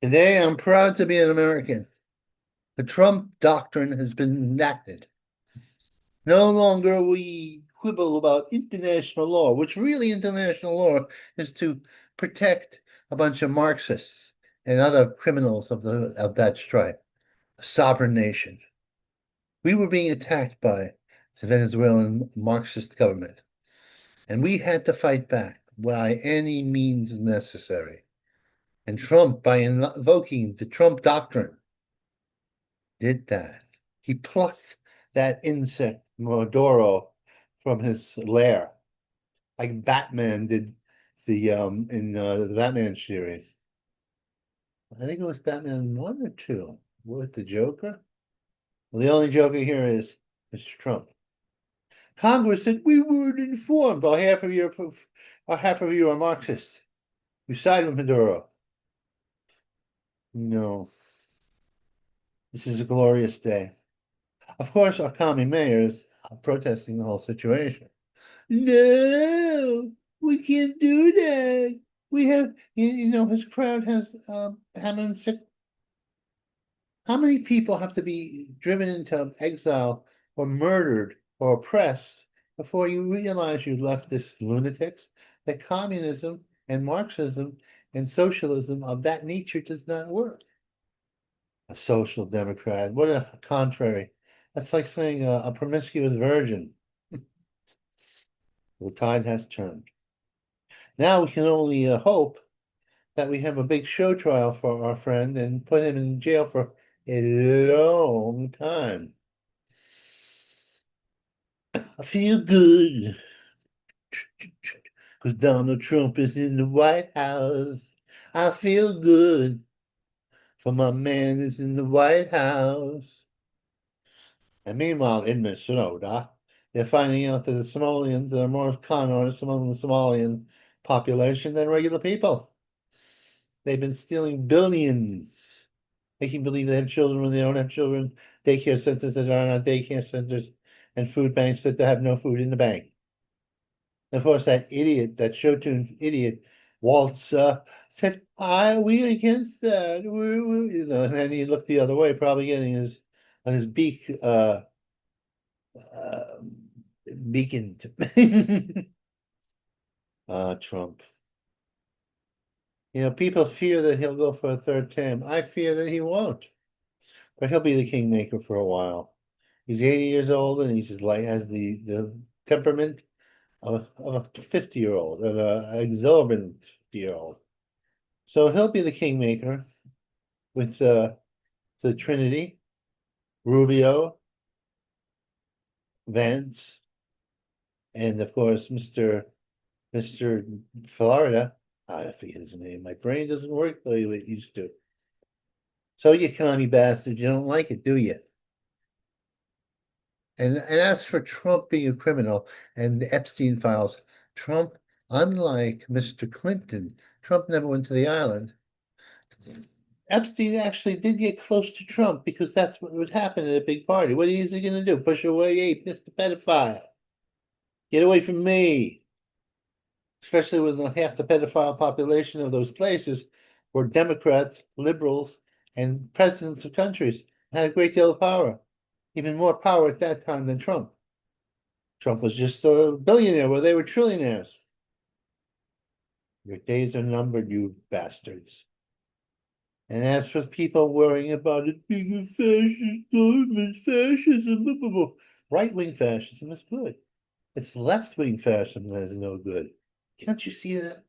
Today, I'm proud to be an American. The Trump doctrine has been enacted. No longer we quibble about international law, which really international law is to protect a bunch of Marxists and other criminals of that stripe, a sovereign nation. We were being attacked by the Venezuelan Marxist government, and we had to fight back by any means necessary. And Trump, by invoking the Trump doctrine, did that. He plucked that insect, Maduro, from his lair, like Batman did the Batman series. I think it was Batman 1 or 2 with the Joker. Well, the only Joker here is Mr. Trump. Congress said we weren't informed. Well, half of you are Marxists. You side with Maduro. No, this is a glorious day. Of course, our commie mayors are protesting the whole situation. No, we can't do that. We have, his crowd has how many people have to be driven into exile or murdered or oppressed before you realize you left this lunatics? That communism and Marxism and socialism of that nature does not work. A social democrat, what a contrary. That's like saying a promiscuous virgin. The tide has turned. Now we can only hope that we have a big show trial for our friend and put him in jail for a long time. I feel good because Donald Trump is in the White House. I feel good for my man is in the White House. And meanwhile, in Minnesota, they're finding out that the Somalians are more con artists among the Somalian population than regular people. They've been stealing billions, making believe they have children when they don't have children, daycare centers that are not daycare centers, and food banks that have no food in the bank. And of course, that idiot, that show tune idiot, Waltz, said, we against that. And then he looked the other way, probably getting his beak uh, beaconed. Trump. People fear that he'll go for a third term. I fear that he won't, but he'll be the kingmaker for a while. He's 80 years old and he's like has the temperament of a 50-year-old, of an exorbitant 50-year-old. So he'll be the kingmaker with the Trinity, Rubio, Vance, and of course Mr. Florida. I forget his name. My brain doesn't work the way it used to. So you commie bastard, you don't like it, do you? And as for Trump being a criminal and the Epstein files, Trump, unlike Mr. Clinton, Trump never went to the island. Epstein actually did get close to Trump because that's what would happen at a big party. What is he going to do? Push away? Hey, Mr. Pedophile, get away from me. Especially when half the pedophile population of those places were Democrats, liberals, and presidents of countries, had a great deal of power, even more power at that time than Trump. Trump was just a billionaire where they were trillionaires. Your days are numbered, you bastards. And as for people worrying about it being a fascist government, fascism, right-wing fascism is good. It's left-wing fascism that is no good. Can't you see that?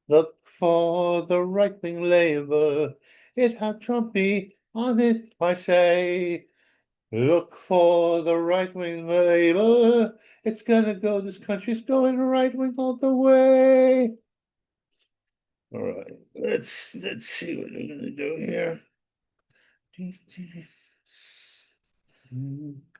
Look for the right-wing labor. It had Trumpy on it, I say. Look for the right-wing labor. It's gonna go, this country's going right-wing all the way. All right, let's see what we're gonna do here.